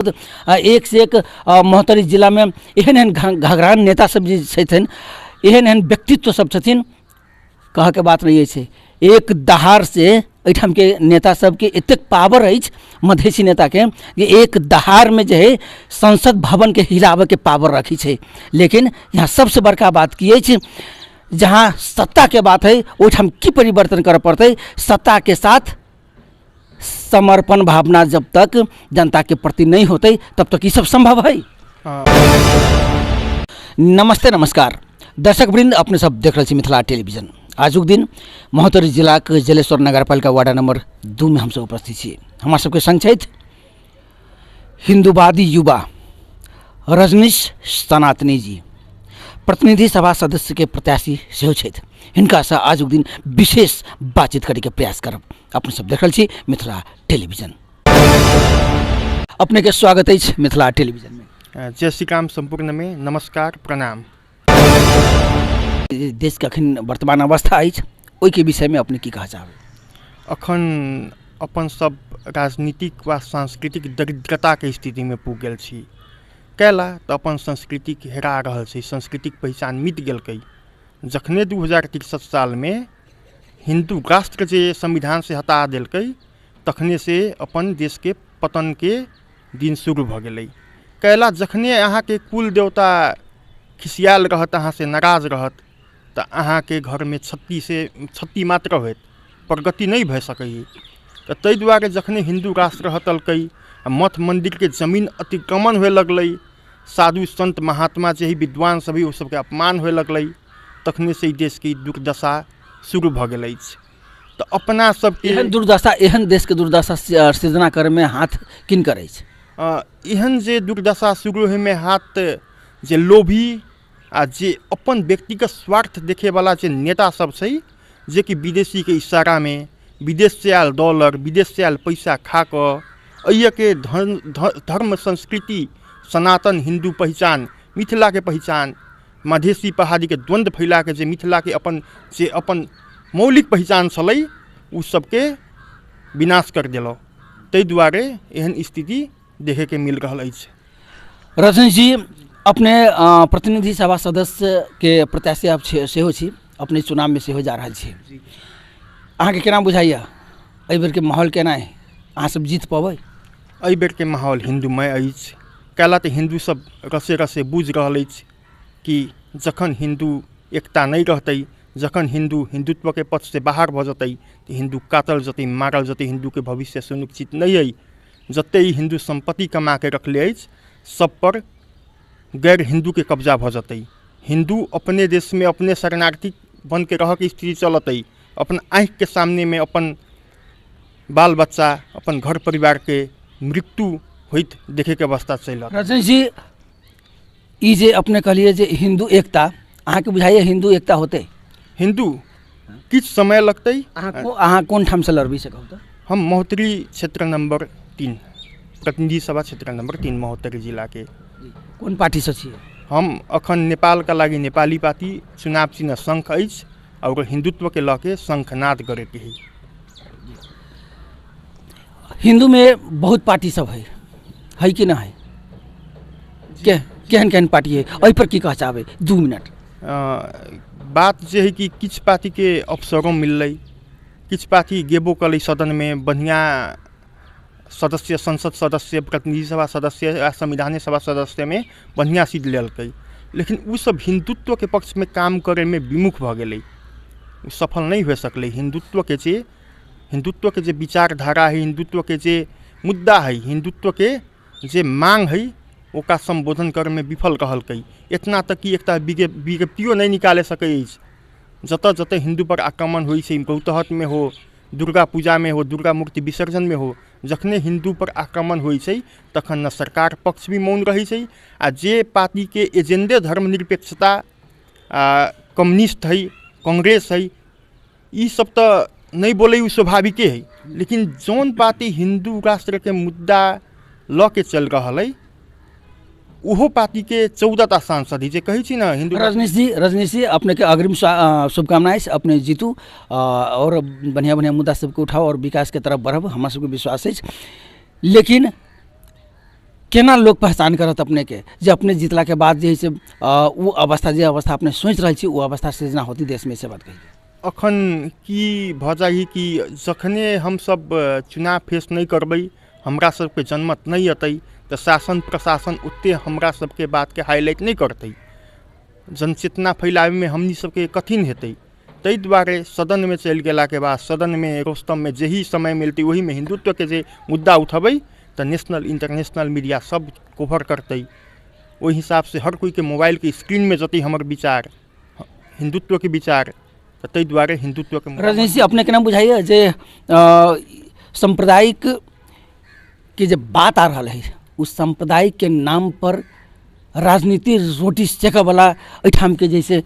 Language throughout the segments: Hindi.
एक से एक महोत्तरी जिला में एहन एहन घाघरान नेता सब जे छथिन, एहन एहन व्यक्तित्व सब छथिन, कह के बात नहीं है। एक दहाड़ से एठाम के नेता सब के एतेक पावर अछि मधेसी नेता के कि एक दहाड़ में जो है संसद भवन के हिलावे के पावर रखी है। लेकिन यहाँ सबसे बड़का बात की है, जहाँ सत्ता के बात है ओठाम की परिवर्तन कर पड़ते। सत्ता के साथ समर्पण भावना जब तक जनता के प्रति नहीं होते तब तक ये सब संभव है। नमस्ते नमस्कार दर्शक वृंद, अपने सब देख रहे छी मिथिला टेलीविजन। आजुक दिन महोत्तरी जिला के जलेश्वर नगरपालिका वार्ड नंबर 2 में हम सब उपस्थित छी। हमार सबके संग छथि हिंदूवादी युवा रजनीश सनातनी जी, प्रतिनिधि सभा सदस्य के प्रत्याशी सेहो छथि। हिनका से आजुक दिन विशेष बातचीत करे के प्रयास करब। अपने सब देख रहल छी मिथिला टेलीविजन। अपने के स्वागत है मिथिला टेलीविजन में। जय श्री राम संपूर्ण में नमस्कार प्रणाम। देश के अखन वर्तमान अवस्था अछि, ओहि के विषय में अपने की कह चाहबे? अखन अपन सब राजनीतिक व सांस्कृतिक दरिद्रता के स्थिति में पुग गेल छी। कैला तो अपन संस्कृति हेरा रहल छै, सांस्कृतिक पहचान मिट गेलकै। जखने 2063 साल में हिंदू राष्ट्र जे संविधान से हटा देलकै, तखने से अपन देश के पतन के दिन शुरू भ गेलै। कैला जखने अहाँ के कुल देवता खिसियाल रहत, अहाँ से नाराज रहत, तो अहाँ के घर में क्षति मात्र होत, प्रगति नहीं भए सकैए। तो ताहि दुआरे जखने हिंदू राष्ट्र हटलकै, मठ मंदिर के जमीन अतिक्रमण होए लगलै, साधु संत महात्मा जे ही विद्वान सभी ओ सबके अपमान होए लगलै, तखने से देश की दुर्दशा शुरू भ गेल अछि। तो अपना सबके एहन दुर्दशा, एहन देश के दुर्दशा सृजना करे में हाथ किन करे छै? एहन जे दुर्दशा शुरू होय में हाथ जे लोभी आ जे अपन व्यक्तिगत स्वार्थ देखे वाला जे नेता सब छै, जे कि विदेशी के इशारा में विदेश से आयल डॉलर, विदेश से आयल पैसा खा कऽ के धर्म संस्कृति सनातन हिंदू पहचान, मिथिला के पहचान, मधेसी पहाड़ी के द्वंद्व फैला के जे मिथिला के अपन मौलिक पहचान छलै, उ सबके विनाश कर देलो। ताहि दुआरे एहन स्थिति देखे के मिल रहा अछि। रजनीश जी, अपने प्रतिनिधि सभा सदस्य के प्रत्याशी आप सेहो छी, अपने चुनाव में सेहो जा रहल छी। अहाँ के केना बुझाइया एहि बेर के माहौल केना है? अहाँ सब जीत पाबै? एहि बेर के माहौल हिंदूमय अछि। कैला तऽ हिंदू सब रसे रसे बुझ रहल अछि कि जखन हिंदू एकता नहीं रहतै, जखन हिंदू हिंदुत्व के पथ से बाहर भ जेतै, तो हिंदू कातल जेतै, मारल जेतै, हिंदू के भविष्य सुनिश्चित नहीं है। जते ही हिंदू संपत्ति कमा के रखले अछि, सब पर गैर हिंदू के कब्जा भ जेतै। हिंदू अपने देश में अपने शरणार्थी बन के रह के स्थिति चलतै। अपन आँख के सामने में अपन बाल बच्चा, अपन घर परिवार के मृत्यु होइत देखे के अवस्था चल। रजनीश जी, ई जे अपने कहलिए जे हिंदू एकता, अहाँ के बुझाइए हिंदू एकता होते? हिंदू किछ समय लगतै। अहाँ कोन ठाम से लड़बी से कहू तो? हम महोत्तरी क्षेत्र नंबर 3, प्रतिनिधि सभा क्षेत्र नंबर 3 महोत्तरी जिला के। कोन पार्टी से छियै? हम अखन नेपाल का लागी नेपाली पार्टी, चुनाव चिन्ह शंख अछि और हिंदुत्व के लऽ के शंखनाद करे के है। हिंदू में बहुत पार्टी सब है कि ना है? केहन केहन पार्टी है, ओहि पर की कह चाहबे? 2 मिनट। बात जे है कि किछ पार्टी के अवसरों मिललै, किछ पार्टी गेबो कलै सदन में, बढ़िया सदस्य, संसद सदस्य, प्रतिनिधि सभा सदस्य या संविधान सभा सदस्य में बढ़िया सीट लेलकै। लेकिन उ सब हिंदुत्व के पक्ष में काम करे में विमुख भ गेलै, सफल नहीं हो सकलै। हिंदुत्व के जे विचारधारा है, हिंदुत्व के जे मुद्दा है, हिंदुत्व के जे मांग है, ओका संबोधन करे में विफल रहलकै। इतना तक कि एकटा विज्ञप्तियों नहीं निकाले सकै अछि। जतऽ जतऽ हिंदू पर आक्रमण होइ छै, गौतहट में हो, दुर्गा पूजा में हो, दुर्गा मूर्ति विसर्जन में हो, जखने हिंदू पर आक्रमण होइ छै तखन न सरकार पक्ष भी मौन रहै छै, आ जे पार्टी के एजेंडे धर्मनिरपेक्षता, कम्युनिस्ट है, कांग्रेस है, ई सब तो नहीं बोले स्वाभाविक है। लेकिन जौन पार्टी हिंदू राष्ट्र के मुद्दा ल के चल रहा है, उहो पार्टी के 14टा सांसद जे कहै छी ना हिंदू। रजनीश जी, अपने के अग्रिम शुभकामनाएं, अपने जीतू और बढ़िया बढ़िया मुद्दा सबके उठाओ और विकास के तरफ बढ़ब, हमरा सबके विश्वास है। लेकिन केना लोग पहचान करत अपने के जे अपने जीतला के बाद जे है से वो अवस्था जे अवस्था अपने सोच रही छी वो अवस्था सृजना होती देश में से बात कही। अखन की भऽ जाइ कि जखने हम सब चुनाव फेस नहीं करबै, हमरा सबके जनमत नहीं अतै, तो शासन प्रशासन उतने हमरा सबके बात के हाईलाइट नहीं करतै, जनचेतना फैलावे में हमनी सबके कठिन हेतै। ताहि दुआरे सदन में चल गेला के बाद सदन में रोस्तम में जही समय मिलतै वही में हिंदुत्व के जे मुद्दा उठबै तो नेशनल इंटरनेशनल मीडिया सब कवर करतै। ओहि हिसाब से हर कोई के मोबाइल के स्क्रीन में जतै हमर विचार हिंदुत्व के विचार, तो ताहि दुआरे हिंदुत्व के राजनीति अपने के नाम बुझाइए जे सांप्रदायिक के जब बात आ रहा है उस सांप्रदायिक के नाम पर राजनीति रोटी सेकऽ वाला एठाम के जैसे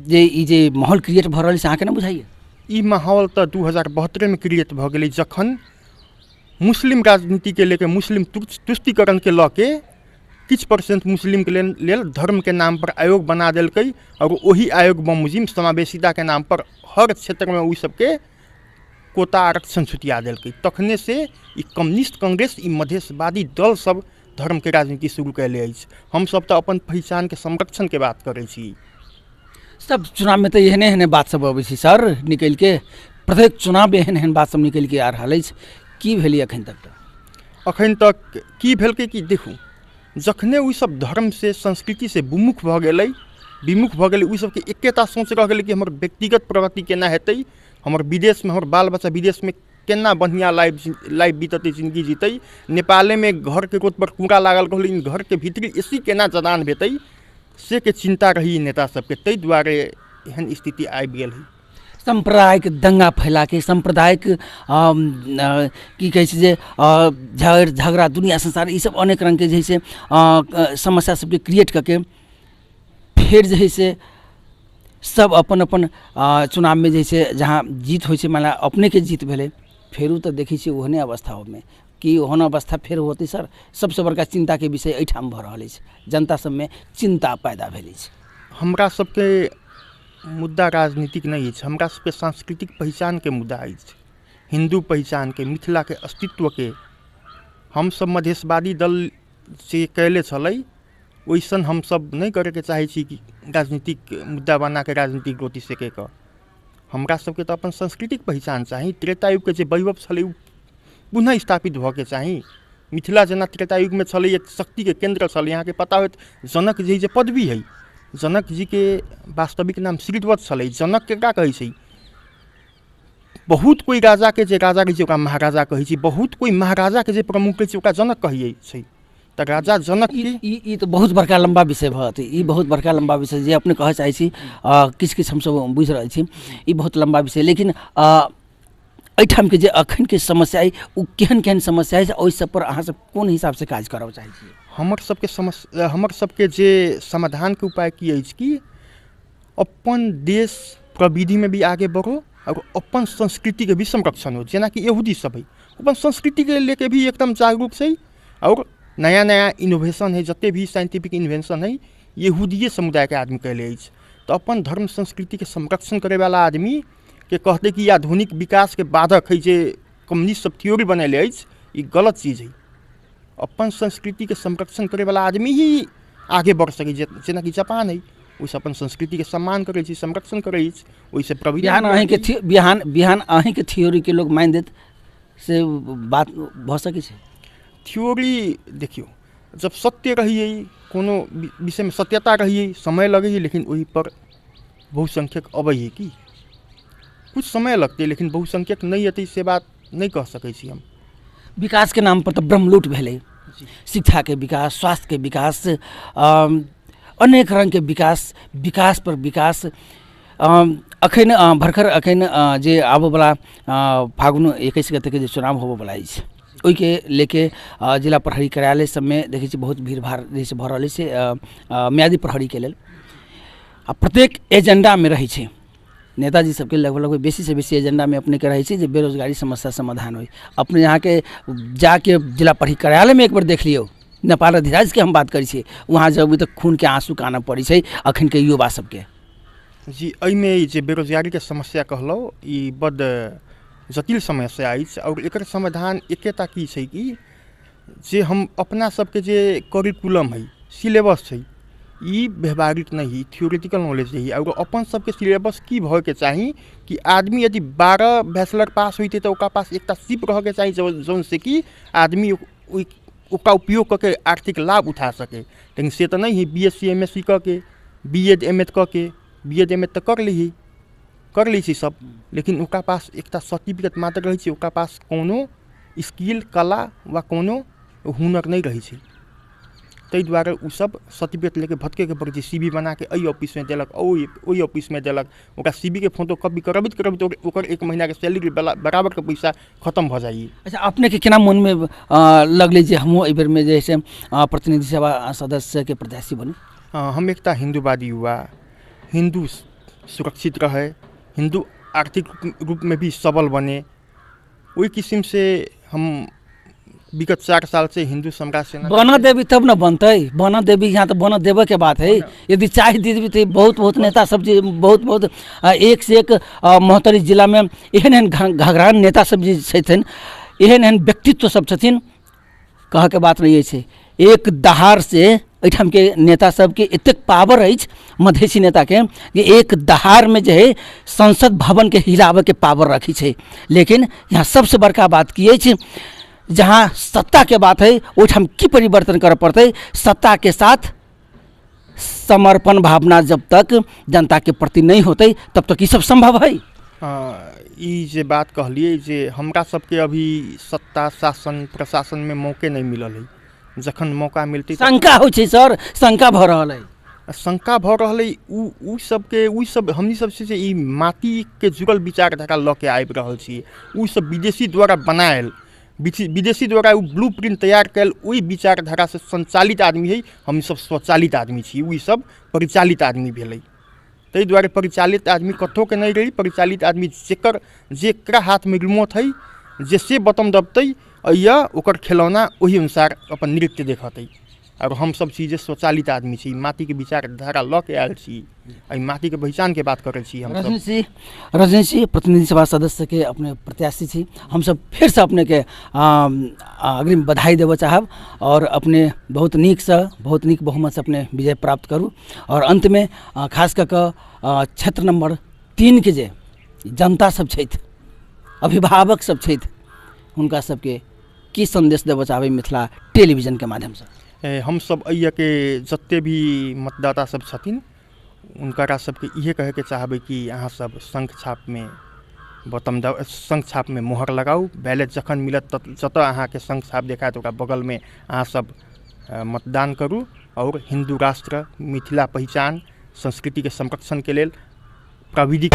जे माहौल क्रिएट भऽ रहल छै अहाँके ना बुझाइए। ई माहौल तो 2072 में क्रिएट भऽ गेलै जखन मुस्लिम राजनीति के लेके मुस्लिम तुष्टिकरण के लऽ के किछ परसेंट मुस्लिम के लेल धर्म के नाम पर आयोग बना देलकै और वही आयोग बमुजिम समावेशिता के नाम पर हर क्षेत्र में वही सबके कोटा आरक्षण छुटिया देलकै। तखने से ई कम्युनिस्ट कांग्रेस ई मधेशवादी दल सब धर्म के राजनीति शुरू कैले अछि। हम सब तो अपन पहचान के संरक्षण के बात करै छी। सब चुनाव में तो एहने एहने बात सब अबै छै सर निकल के, प्रत्येक चुनाव में एहन एहन बात सब निकल के आ रहल अछि, की भेलै अखन तक? अखन तक की भेलकै कि देखू जखने ओहि सब धर्म से संस्कृति से विमुख भऽ गेलै ओहि सबके एकेटा सोच रह गेलै कि हमर व्यक्तिगत प्रगति केना हेतै, हमर विदेश में हमर बाल बच्चा विदेश में केना बढ़िया लाइफ बीततै, जिंदगी जीतै, नेपाले में घर के रोड पर कूड़ा लागल रहलै घर के भीतरी एसी केना जदान भेतै से के चिंता रही नेता सबके। ताहि दुआरे एहन स्थिति आबि गेल है। सांप्रदायिक दंगा फैला के सांप्रदायिक की कहै छै जे झगड़ा दुनिया संसार ई सब अनेक रंग के जे से समस्या सबके क्रिएट करके फिर जे है से सब अपन अपन चुनाव में जैसे जहाँ जीत होइ छै माने अपने के जीत भेलै फेरू तो देखै छी ओहने अवस्था में कि ओहन अवस्था फेर होतै सर। सबसे बड़का चिंता के विषय एठाम भऽ रहल अछि, जनता सब में चिंता पैदा भेल अछि। हमरा सबके मुद्दा राजनीतिक नहीं है, हमरा सबके सांस्कृतिक पहचान के मुद्दा है, हिंदू पहचान के मिथिला के अस्तित्व के हम सब मधेशवादी दल से कैले छलै वैसन हम सब नहीं करे के चाहे छी कि राजनीतिक मुद्दा बना के राजनीतिक रोटी सेके के। हमरा सबके तो अपन सांस्कृतिक पहचान चाही, त्रेतायुग के जे वैभव छलै पुनः स्थापित भऽ के चाही। मिथिला जेना त्रेतायुग में छलै एक शक्ति के केंद्र छलै, यहाँ के पता होत जनक जी जे पदवी है जनक जी के वास्तविक नाम श्रीध्वज छलै। जनक केकरा कहै छै? बहुत कोई राजा के जे राजा कहै छै ओकरा महाराजा कहै छै, बहुत कोई महाराजा के जे प्रमुख कहै छै ओकरा जनक कहै छै। तऽ राजा जनक ई तो बहुत बड़का लंबा विषय भत, ई बहुत बड़का लंबा विषय जे अपने कहै चाहै छी किछ किछ हम सब बुझ रहल छी, ई बहुत लंबा विषय। लेकिन एठाम के जे अखन के समस्या है उ केहन केहन समस्या है ओहि सब पर अहाँ सब कोन हिसाब से काज करब चाहै छी? हमर सबके जे समाधान के उपाय की अछि कि अपन देश प्रविधि में भी आगे बढ़ो और अपन संस्कृति के भी संरक्षण हो। जेना कि यहूदी सब है अपन संस्कृति के लेके भी एकदम जागरूक छै और नया नया इनोवेशन है, जते भी साइंटिफिक इन्वेंशन है यहूदीय समुदाय के आदमी कैले अछि। तो अपन धर्म संस्कृति के संरक्षण करे वाला आदमी के कहते कि आधुनिक विकास के बाधक है जे कम्युनिस्ट सब थ्योरी बनेले अछि, ई गलत चीज है। अपन संस्कृति के संरक्षण करे वाला आदमी ही आगे बढ़ सके। जेना कि जापान है ओइसे अपन संस्कृति के सम्मान करे छी, संरक्षण करे छी, ओइसे बिहान अहीं के थ्योरी के लोग मान देत से बात भ सकै छै। थ्योरी देखियो जब सत्य रहिए कोनो विषय में सत्यता रहिए समय लगे, लेकिन वही पर बहुसंख्यक अबै है कि कुछ समय लगते, लेकिन बहुसंख्यक नहीं अतै से बात नहीं कह सकै छी हम। विकास के नाम पर तो ब्रह्मलूट भेलै, शिक्षा के विकास, स्वास्थ्य के विकास, अनेक रंग के विकास पर विकास। अखन भरखर अखन जे आबो वाला फागुन 21 गते के जे चुनाव होबो वाला अछि ओहि के लेके जिला प्रहरी कार्यालय सब में देखै छी बहुत भीड़ भाड़ जैसे भऽ रहल छै म्यादी प्रहरी के लेल। आ प्रत्येक एजेंडा में रहै छै नेताजी सबके लगभग बेसी से बेसी एजेंडा में अपने के रहे छै जे बेरोजगारी समस्या समाधान हो। अपने यहाँ के जाके जिला प्रहरी कार्यालय में एक बार देख लियो, नेपाल अधिराज के हम बात करी छी, वहाँ जब तक खून के आंसू काना पड़ी छै अखन के युवा सबके। जी एहिमे जे बेरोजगारी के समस्या कहलो ई बड़ जटिल समस्या अछि और एकर समाधान एकेटा की छै कि जे हम अपना सबके जे करिकुलम है सिलेबस है ई व्यवहारिक नहीं थियोरेटिकल नॉलेज है और अपन सबके सिलेबस की भय के चाहिए कि आदमी यदि 12 बैचलर पास होते तो ओकरा पास एक सिप रह के चाहिए जौन से कि आदमी उसका उपयोग करके आर्थिक लाभ उठा सके। लेकिन से तो नहीं है BSc MSc करके BEd MAd करके BEd MAd तो कर ली सब, लेकिन ओकरा पास एक सर्टिफिकेट मात्र रही है, ओकरा पास कोनो स्किल कला वा कोनो हुनर नहीं रही है। ताहि दुआरे उ सब सर्टिफिकेट लेके भटके के पड़े CV बना के अई ऑफिस में देलक ओई ऑफिस में देलक, ओकरा CV के फोटो कॉपी करबित ओकर 1 महीना के सैलरी बराबर के पैसा खत्म हो जाइए। अच्छा, अपने के केना मन में लगले जे हम एहि बेर में जे है प्रतिनिधि सभा सदस्य के प्रत्याशी बने? हम एक हिंदूवादी युवा, हिंदू सुरक्षित रहे, हिंदू आर्थिक रूप में भी सबल बने, वही किस्म से हम विगत 4 साल से हिंदू सम्राट सेना बना देवी तब न बनते, बना देवी यहाँ तो बना देवे के बात है। यदि चाह दी तो बहुत नेता सब बहुत एक से एक महोत्तरी जिला में एहन घाघरान नेता सब छथिन, एहन व्यक्तित्व सब छथिन, कह के बात नहीं है। एक दहाड़ से एठाम के नेता सब के एतेक पावर है मधेसी नेता के कि एक दहाड़ में जो है संसद भवन के हिलावे के पावर रखी है। लेकिन यहाँ सबसे बड़का बात की है, जहाँ सत्ता के बात है ओठाम की परिवर्तन कर पड़ते, सत्ता के साथ समर्पण भावना जब तक जनता के प्रति नहीं होते तब तक ये सब संभव है। ई जे बात कहलिए जे हमरा सबके अभी सत्ता शासन प्रशासन में मौके नहीं मिलल है, जखन मौका मिलते शंका हो सर, शंका भ रहा है, शंका भ रहा है। उ सब हमनी सबसे से ई माटी के जुड़ल विचारधारा ल के आबि रहल छी, उ सब विदेशी द्वारा बनायल, विदेशी द्वारा उ ब्लूप्रिंट तैयार कैल वही विचारधारा से संचालित आदमी है। हम सब स्वचालित आदमी छी, उ सब परिचालित आदमी भेलै। ताहि दुआरे परिचालित आदमी कतौ के नहीं रही, परिचालित आदमी जेकरा हाथ में रिमोट है जैसे बटन दबतै या ओकर खिलौना वही अनुसार अपन नृत्य देखतै। और हम सब चीज़ें स्वचालित आदमी छी, माटी के विचारधारा ल के आयल छी, माटी के पहचान के बात करे छी। हम रजनी सिंह प्रतिनिधि सभा सदस्य के अपने प्रत्याशी छी, हम सब फिर से अपने के अग्रिम बधाई देव चाहब और अपने बहुत नीक बहुमत से अपने विजय प्राप्त करूँ। और अंत में खास कर क्षेत्र नंबर 3 के जे जनता सब छथि, अभिभावक सब छथि, हुनका सबके की संदेश देव चाहबै मिथिला टेलीविजन के माध्यम से? हम सब अइया के जत्ते भी मतदाता सब छथिन उनकरा सबके इहे कहे के चाहबै कि अहाँ सब शंख छाप में शंख छाप में मोहर लगाऊ। बैलेट जखन मिलत जतऽ अहाँ के शंख छाप देखायत ओकरा बगल में अहाँ सब मतदान करू और हिंदू राष्ट्र मिथिला पहचान संस्कृति के संरक्षण के लेल प्राविधिक